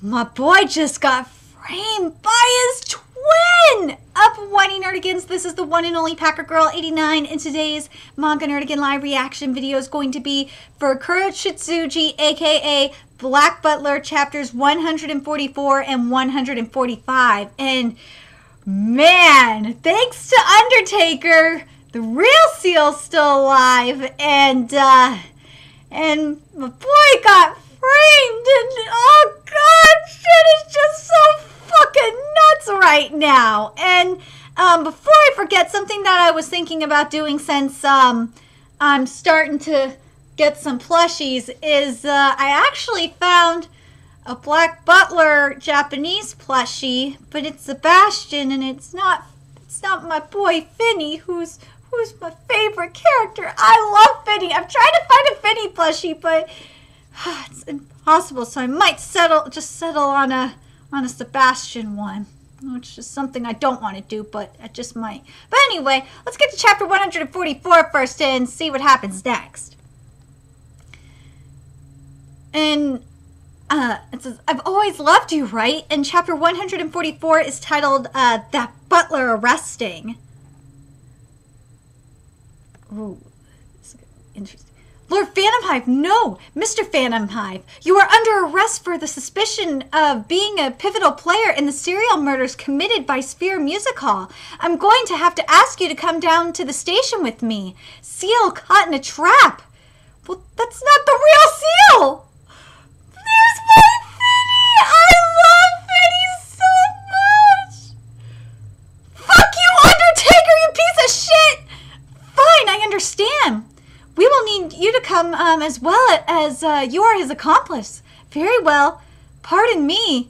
My boy just got framed by his twin! Up, whiny nerdigans. This is the one and only Packer Girl 89, and today's Manga Nerdigan live reaction video is going to be for Kuroshitsuji, aka Black Butler, chapters 144 and 145. And man, thanks to Undertaker, the real Seal's still alive, and my boy got framed, and oh god, shit is just so fucking nuts right now. And before I forget, something that I was thinking about doing, since I'm starting to get some plushies, is I actually found a Black Butler Japanese plushie, but it's Sebastian, and it's not my boy Finny, who's my favorite character. I love Finny. I'm trying to find a Finny plushie, but it's impossible. So I might just settle on a Sebastian one, which is something I don't want to do, but I just might. But anyway, let's get to chapter 144 first and see what happens next. And it says, I've always loved you, right? And chapter 144 is titled That Butler Arresting. Ooh, this is interesting. Lord Phantomhive, no! Mr. Phantomhive, you are under arrest for the suspicion of being a pivotal player in the serial murders committed by Sphere Music Hall. I'm going to have to ask you to come down to the station with me. Seal caught in a trap. Well, that's not the real Seal! There's my Finny! I love Finny so much! Fuck you, Undertaker, you piece of shit! Fine, I understand. We will need you to come as well, as you are his accomplice. Very well. Pardon me.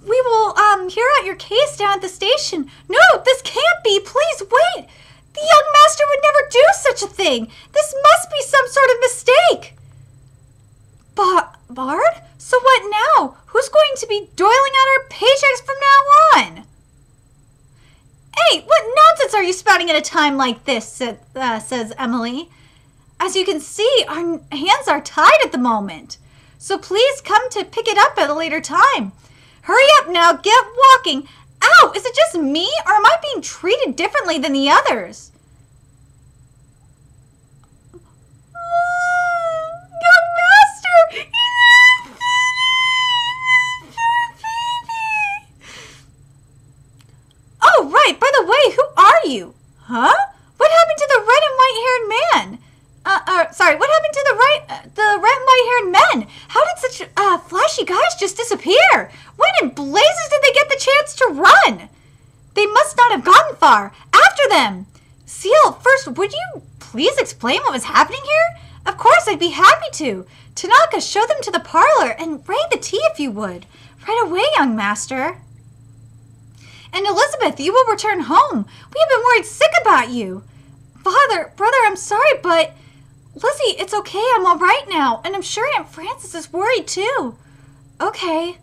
We will hear out your case down at the station. No, this can't be. Please wait. The young master would never do such a thing. This must be some sort of mistake. Bard? So what now? Who's going to be doiling out our paychecks from now on? Hey, what nonsense are you spouting at a time like this, says Emily. As you can see, our hands are tied at the moment. So please come to pick it up at a later time. Hurry up now, get walking. Ow, is it just me, or am I being treated differently than the others? Young master! Oh, right, by the way, who are you? Huh? What happened to the red and white-haired man? Sorry, what happened to the red and white-haired men? How did such flashy guys just disappear? When in blazes did they get the chance to run? They must not have gotten far. After them! Seal, first, would you please explain what was happening here? Of course, I'd be happy to. Tanaka, show them to the parlor and raid the tea if you would. Right away, young master. And Elizabeth, you will return home. We have been worried sick about you. Brother, I'm sorry, but Lizzie, it's okay. I'm all right now. And I'm sure Aunt Frances is worried too. Okay.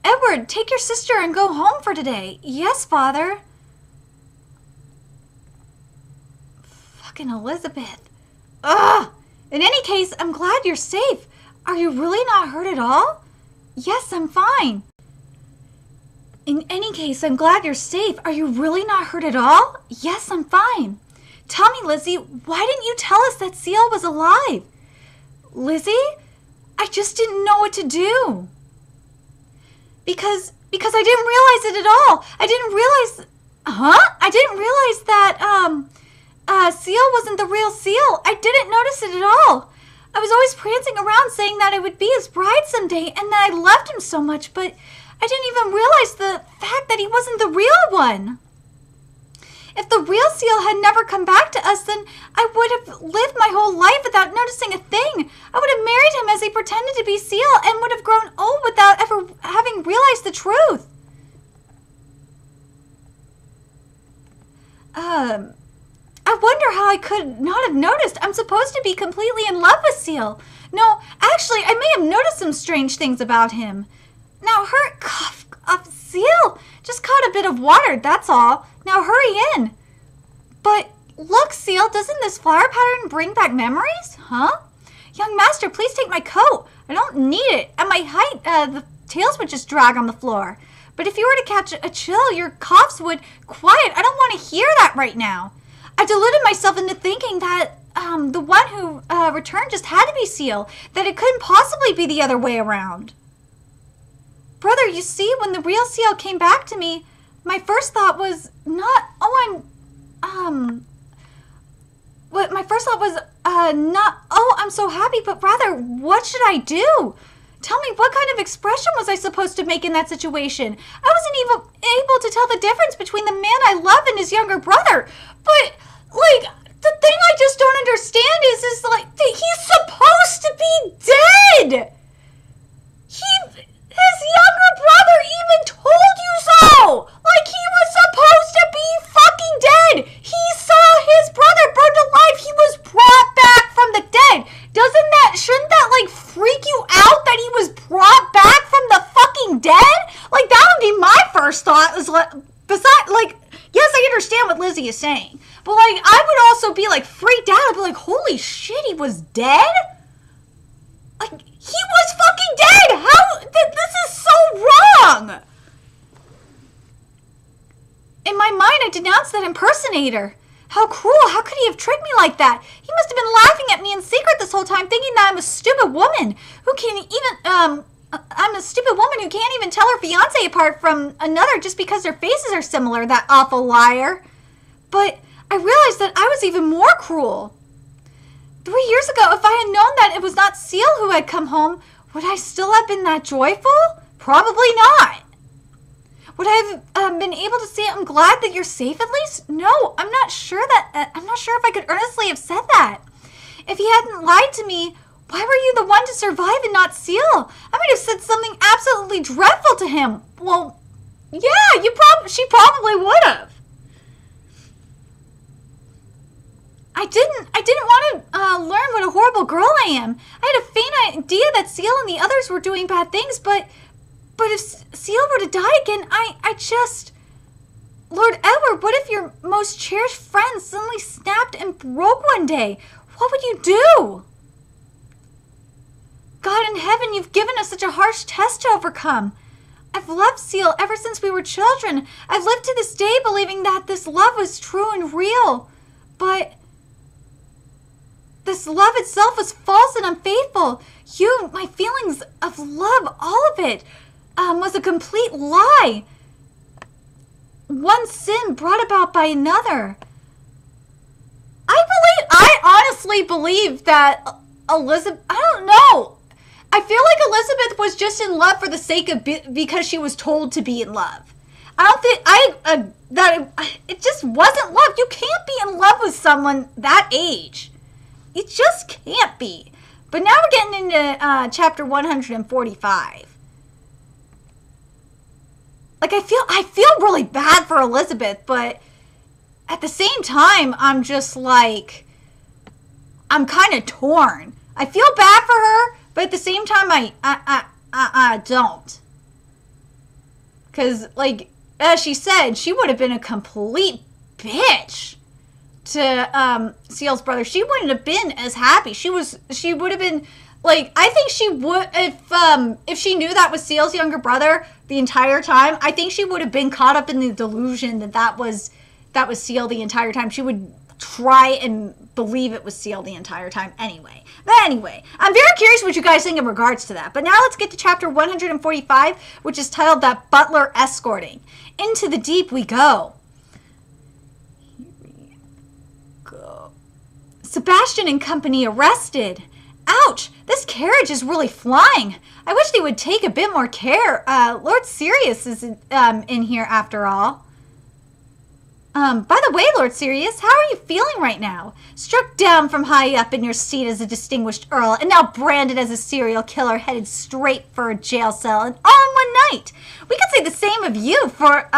Edward, take your sister and go home for today. Yes, Father. Fucking Elizabeth. Ugh. In any case, I'm glad you're safe. Are you really not hurt at all? Yes, I'm fine. In any case, I'm glad you're safe. Are you really not hurt at all? Yes, I'm fine. Tell me, Lizzie, why didn't you tell us that Seal was alive? Lizzie? I just didn't know what to do. Because I didn't realize it at all. I didn't realize... Huh? I didn't realize that, Seal wasn't the real Seal. I didn't notice it at all. I was always prancing around saying that I would be his bride someday and that I loved him so much, but I didn't even realize the fact that he wasn't the real one. If the real Seal had never come back to us, then I would have lived my whole life without noticing a thing. I would have married him as he pretended to be Seal and would have grown old without ever having realized the truth. I wonder how I could not have noticed. I'm supposed to be completely in love with Seal. No, actually, I may have noticed some strange things about him. Now, cough, Seal just caught a bit of water, that's all. Now hurry in. But look, Seal, doesn't this flower pattern bring back memories? Huh? Young master, please take my coat. I don't need it. At my height, the tails would just drag on the floor. But if you were to catch a chill, your coughs would... Quiet, I don't want to hear that right now. I deluded myself into thinking that the one who returned just had to be Seal, that it couldn't possibly be the other way around. Brother, you see, when the real Seal came back to me, my first thought was not, my first thought was not, oh, I'm so happy, but rather, what should I do? Tell me, what kind of expression was I supposed to make in that situation? I wasn't even able to tell the difference between the man I love and his younger brother. But, like, the thing I just don't understand is like, he's supposed to be dead! His younger brother even told you so! Like, he was supposed to be fucking dead! He saw his brother burned alive! He was brought back from the dead! Shouldn't that, like, freak you out that he was brought back from the fucking dead? Like, that would be my first thought, is like, besides, like, yes, I understand what Lizzie is saying, but, like, I would also be, like, freaked out. I'd be like, holy shit, he was dead? Like, he was fucking dead! How? This is so wrong! In my mind, I denounced that impersonator. How cruel! How could he have tricked me like that? He must have been laughing at me in secret this whole time, thinking that I'm a stupid woman who I'm a stupid woman who can't even tell her fiancé apart from another just because their faces are similar, that awful liar. But I realized that I was even more cruel. 3 years ago, if I had known that it was not Seal who had come home, would I still have been that joyful? Probably not. Would I have been able to say I'm glad that you're safe at least? No, I'm not sure if I could earnestly have said that. If he hadn't lied to me, why were you the one to survive and not Seal? I might have said something absolutely dreadful to him. Well, yeah, she probably would have. I didn't want to learn what a horrible girl I am. I had a faint idea that Seal and the others were doing bad things, but if Seal were to die again, I just... Lord Edward, what if your most cherished friend suddenly snapped and broke one day? What would you do? God in heaven, you've given us such a harsh test to overcome. I've loved Seal ever since we were children. I've lived to this day believing that this love was true and real. But this love itself was false and unfaithful. My feelings of love, all of it, was a complete lie. One sin brought about by another. I honestly believe that Elizabeth, I don't know. I feel like Elizabeth was just in love for the sake of because she was told to be in love. I don't think it just wasn't love. You can't be in love with someone that age. It just can't be. But now we're getting into chapter 145. Like, I feel really bad for Elizabeth, but at the same time, I'm just like, I'm kind of torn. I feel bad for her, but at the same time, I don't. Because, like, as she said, she would have been a complete bitch to Seal's brother. She wouldn't have been as happy. She would have been, like, I think she would, if she knew that was Seal's younger brother the entire time, I think she would have been caught up in the delusion that was Seal the entire time. She would try and believe it was Seal the entire time anyway. But anyway, I'm very curious what you guys think in regards to that. But now let's get to chapter 145, which is titled That Butler Escorting. Into the deep we go. Here we go. Sebastian and company arrested. Ouch! This carriage is really flying. I wish they would take a bit more care. Lord Sirius is in here after all. By the way, Lord Sirius, how are you feeling right now? Struck down from high up in your seat as a distinguished earl, and now branded as a serial killer headed straight for a jail cell, and all in one night. We could say the same of you for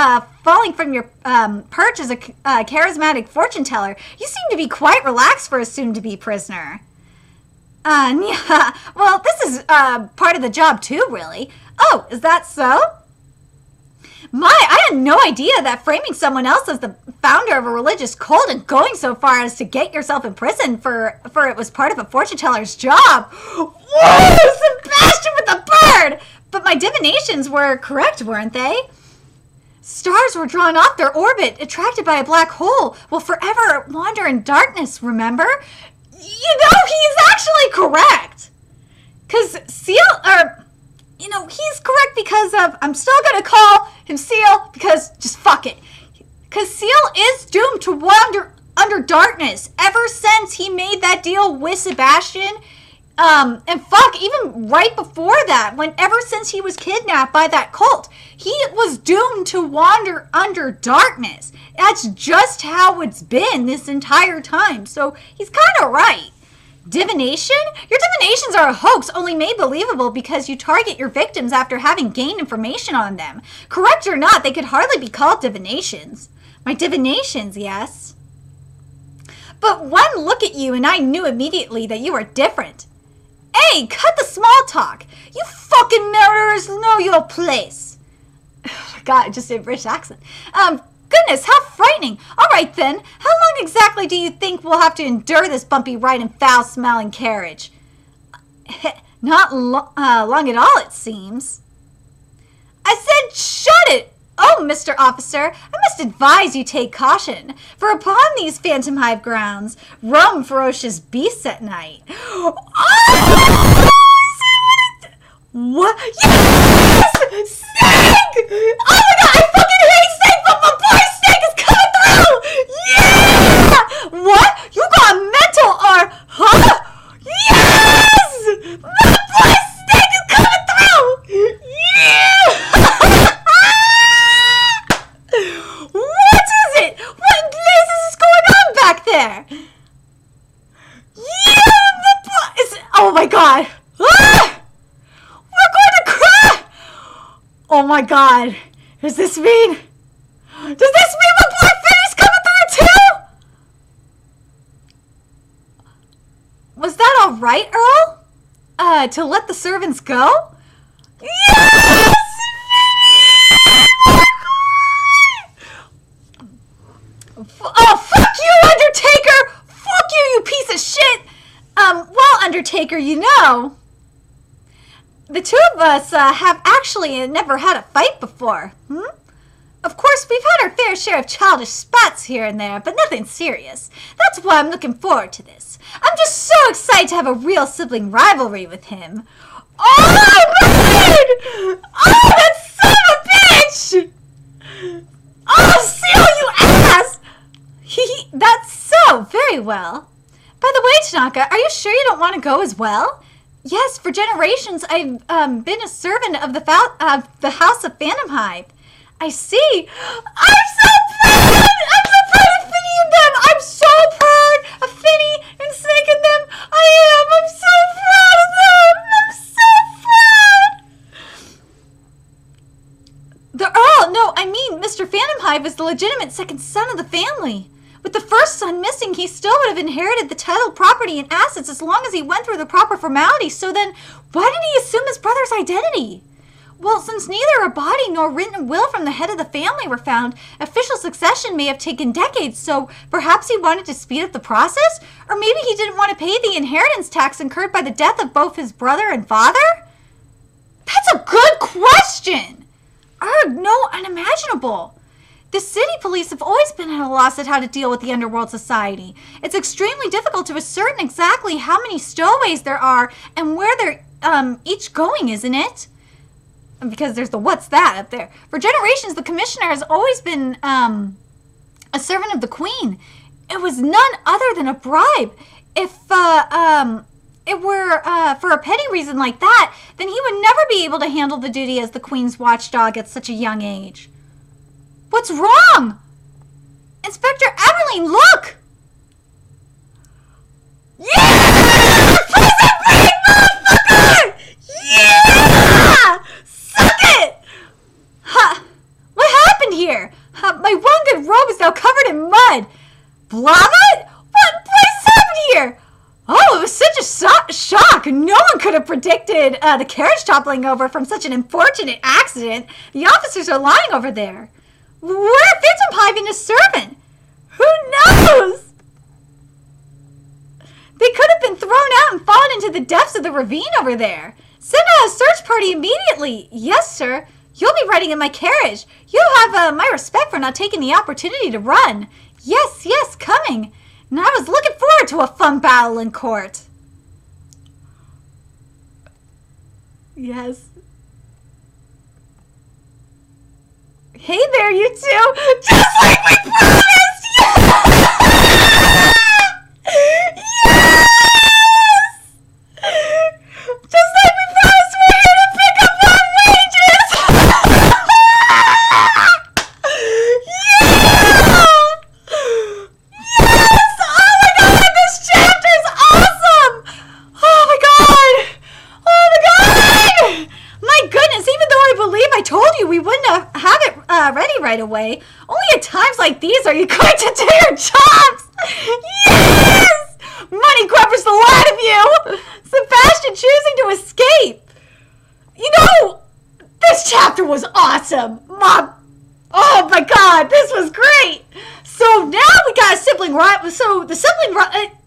falling from your perch as a charismatic fortune teller. You seem to be quite relaxed for a soon-to-be prisoner. Yeah, well, this is part of the job too, really. Oh, is that so? I had no idea that framing someone else as the founder of a religious cult and going so far as to get yourself in prison for it was part of a fortune teller's job. Whoa, Sebastian with the bird! But my divinations were correct, weren't they? Stars were drawn off their orbit, attracted by a black hole, will forever wander in darkness, remember? He's actually correct. He's correct because of, I'm still going to call him Seal because just fuck it. Because Seal is doomed to wander under darkness ever since he made that deal with Sebastian. And fuck, even right before that, ever since he was kidnapped by that cult, he was doomed to wander under darkness. That's just how it's been this entire time. So he's kind of right. Divination? Your divinations are a hoax, only made believable because you target your victims after having gained information on them. Correct or not, they could hardly be called divinations. My divinations, yes. But one look at you and I knew immediately that you are different. Hey, cut the small talk. You fucking murderers know your place. Oh my God, I just did a British accent. Goodness, how frightening. All right then, how long exactly do you think we'll have to endure this bumpy ride and foul-smelling carriage? Not long at all, it seems. I said shut it! Oh, Mr. Officer, I must advise you take caution, for upon these Phantom Hive grounds roam ferocious beasts at night. Oh! What? Yes! Snake! Oh my God, I fucking hate Snake, but my boy Snake is coming through! Yeah! What? You got mental or, huh? Yes! My boy Snake is coming through! Yeah! What is it? What blazes is going on back there? Yeah! Oh my God! Ah! We're going to cry! Oh my God. Does this mean my boy Finny's coming through too? Was that alright, Earl? To let the servants go? Yes! Oh, fuck you, Undertaker! Fuck you, you piece of shit! Well, Undertaker, the two of us have actually never had a fight before. Of course, we've had our fair share of childish spats here and there, but nothing serious. That's why I'm looking forward to this. I'm just so excited to have a real sibling rivalry with him. Oh, my God! Oh, that son of a bitch! Oh, Seal, you ass! That's so very well. By the way, Tanaka, are you sure you don't want to go as well? Yes, for generations I've been a servant of the House of Phantom Hive. I see. I'm so proud! I'm so proud of Finny and them! I'm so proud of Finny and Snake and them! I am! I'm so proud of them! I'm so proud! The Earl! No, I mean, Mr. Phantom Hive is the legitimate second son of the family. With the first son missing, he still would have inherited the title, property, and assets as long as he went through the proper formalities. So then, why did he assume his brother's identity? Well, since neither a body nor written will from the head of the family were found, official succession may have taken decades, so perhaps he wanted to speed up the process? Or maybe he didn't want to pay the inheritance tax incurred by the death of both his brother and father? That's a good question! No, unimaginable. The city police have always been at a loss at how to deal with the underworld society. It's extremely difficult to ascertain exactly how many stowaways there are and where they're each going, isn't it? Because there's the what's that up there. For generations, the commissioner has always been a servant of the queen. It was none other than a bribe. If it were for a petty reason like that, then he would never be able to handle the duty as the queen's watchdog at such a young age. What's wrong? Inspector Eberline, look! Yeah! Prison break, motherfucker! Yeah! Suck it! Huh? What happened here? My one good robe is now covered in mud. Blava? What place happened here? Oh, it was such a shock. No, No one could have predicted the carriage toppling over from such an unfortunate accident. The officers are lying over there. Where are Phantom Hive and his servant? Who knows? They could have been thrown out and fallen into the depths of the ravine over there. Send out a search party immediately. Yes, sir. You'll be riding in my carriage. You'll have my respect for not taking the opportunity to run. Yes, yes, coming. And I was looking forward to a fun battle in court. Yes. Hey there, you two. Just like we promised! Yes! Yes! Just like we promised, we're here to pick up our wages! Yeah! Yes! Oh my god, this chapter is awesome! Oh my god! Oh my god! My goodness, even though I believe I told you we wouldn't have it ready right away, only at times like these are you going to do your jobs! Yes! Money grubbers, the lot of you! Sebastian choosing to escape! You know, this chapter was awesome! Mom! Oh my god, this was great! So now we got a sibling rival. So the sibling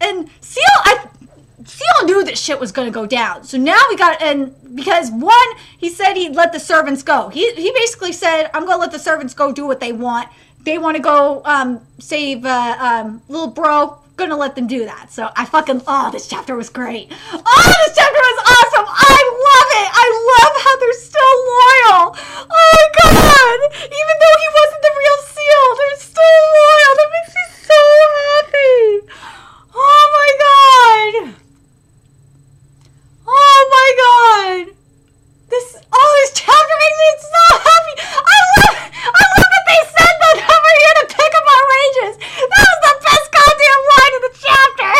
and Seal knew this shit was gonna go down. So now we got, and because one, he said he'd let the servants go. He basically said, I'm gonna let the servants go do what they want. They want to go save little bro. Gonna let them do that. So I fucking, oh, this chapter was great. Oh, this chapter was awesome. I love it. I love how they're still loyal. Oh my god. Even though he wasn't the real Seal, they're still loyal. That makes me so happy. Oh my god. Oh my god. This chapter makes me so happy. I love that they said that we're here to pick up our wages. That was the best goddamn line of the chapter.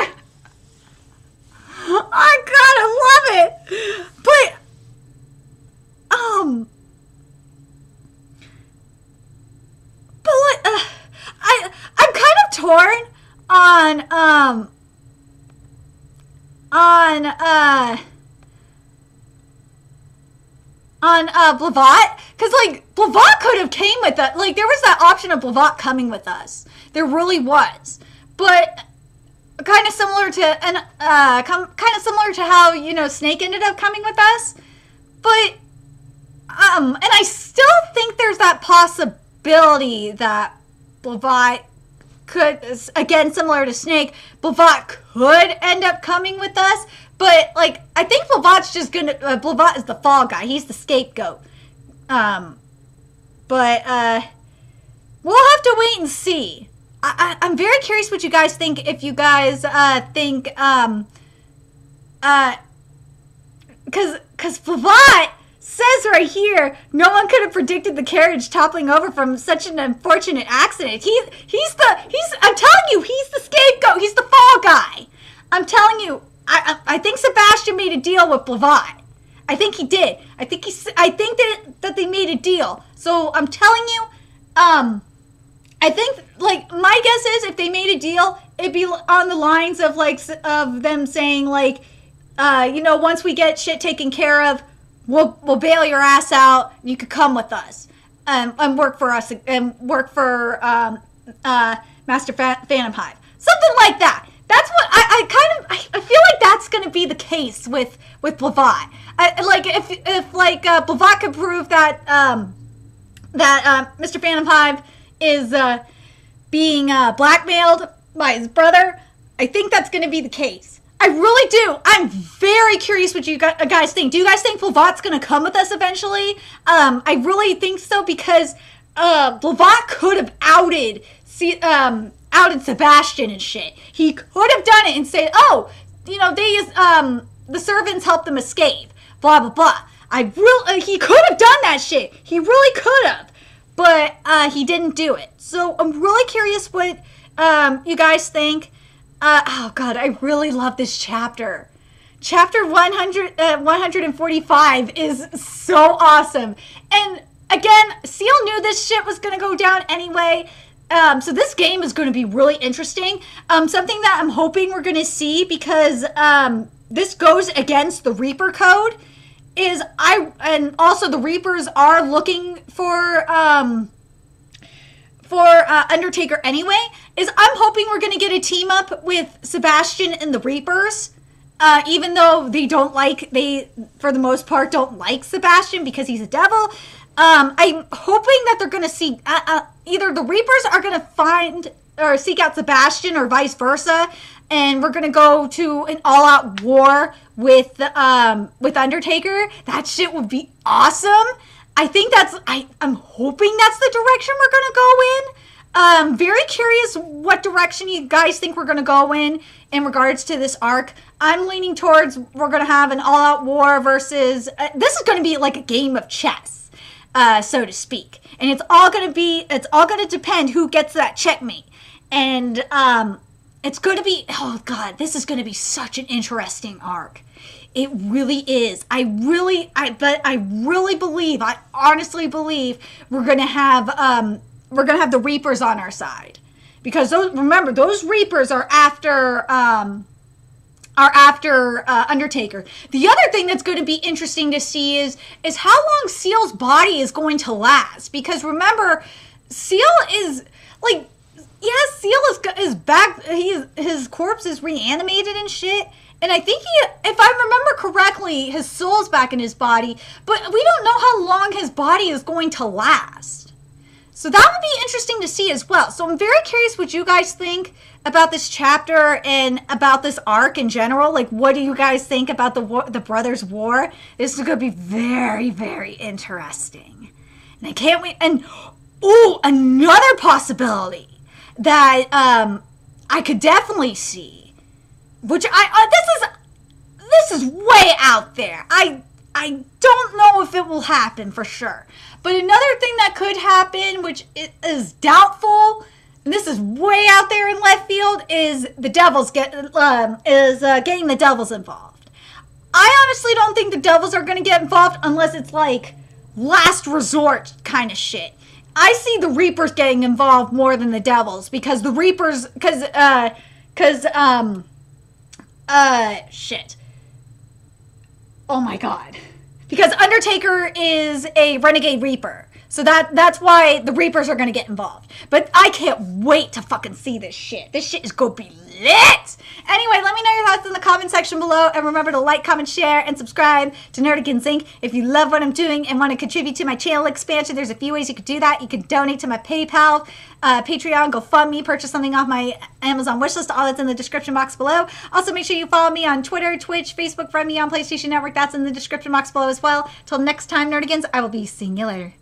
Oh god, I love it. But, I'm kind of torn on Blavat, because like Blavat could have came with us. Like there was that option of Blavat coming with us. There really was, but kind of similar to how Snake ended up coming with us. But and I still think there's that possibility that Blavat could, again similar to Snake, Blavat could end up coming with us. But, like, I think Blavat's just gonna, Blavat is the fall guy. He's the scapegoat. But, we'll have to wait and see. I'm very curious what you guys think, if you guys, think, because Blavat says right here, no one could have predicted the carriage toppling over from such an unfortunate accident. I'm telling you, he's the scapegoat. He's the fall guy. I'm telling you. I think Sebastian made a deal with Blavat. I think he did. I think that they made a deal. So I'm telling you, I think like my guess is if they made a deal, it'd be on the lines of like of them saying like, once we get shit taken care of, we'll bail your ass out. You could come with us and work for us and work for Master Phantom Hive, something like that. That's what I feel like that's going to be the case with Blavat. If Blavat could prove that Mr. Phantom Hive is being blackmailed by his brother, I think that's going to be the case. I really do. I'm very curious what you guys think. Do you guys think Blavat's going to come with us eventually? I really think so because Blavat could have outed Sebastian and shit. He could have done it and said, oh, the servants helped them escape. Blah, blah, blah. He could have done that shit. He really could have. But he didn't do it. So I'm really curious what you guys think. Oh, God, I really love this chapter. Chapter 145 is so awesome. And again, Seal knew this shit was going to go down anyway. So this game is going to be really interesting. Something that I'm hoping we're going to see because, this goes against the Reaper code. And also the Reapers are looking for Undertaker anyway. I'm hoping we're gonna get a team up with Sebastian and the Reapers. Even though they for the most part don't like Sebastian because he's a devil. I'm hoping that they're gonna see either the Reapers are gonna find or seek out Sebastian or vice versa, and we're gonna go to an all-out war with Undertaker. That shit would be awesome. I think I'm hoping that's the direction we're gonna go in. Very curious what direction you guys think we're gonna go in regards to this arc. I'm leaning towards we're gonna have an all-out war versus this is gonna be like a game of chess, so to speak, and it's all gonna depend who gets that checkmate. And it's going to be, oh God, this is going to be such an interesting arc. It really is. I honestly believe we're going to have the Reapers on our side, because those Reapers are after Undertaker. The other thing that's going to be interesting to see is how long Seal's body is going to last, because remember, Seal is like, yes, Seal is back. His corpse is reanimated and shit. And I think if I remember correctly, his soul's back in his body. But we don't know how long his body is going to last. So that would be interesting to see as well. So I'm very curious what you guys think about this chapter and about this arc in general. Like, what do you guys think about the Brothers' War? This is going to be very, very interesting. And I can't wait. And, ooh, another possibility that I could definitely see, which this is way out there. I don't know if it will happen for sure, but another thing that could happen, which is doubtful, and this is way out there in left field, is the Devils getting the Devils involved. I honestly don't think the Devils are going to get involved unless it's like last resort kind of shit. I see the Reapers getting involved more than the Devils, because the Reapers, shit. Oh my God. Because Undertaker is a Renegade Reaper. So that's why the Reapers are going to get involved. But I can't wait to fucking see this shit. This shit is going to be lit. Anyway, let me know your thoughts in the comment section below. And remember to like, comment, share, and subscribe to Nerdigans Inc. If you love what I'm doing and want to contribute to my channel expansion, there's a few ways you could do that. You can donate to my PayPal, Patreon, GoFundMe, purchase something off my Amazon wishlist. All that's in the description box below. Also, make sure you follow me on Twitter, Twitch, Facebook, friend me on PlayStation Network. That's in the description box below as well. Till next time, Nerdigans, I will be seeing you later.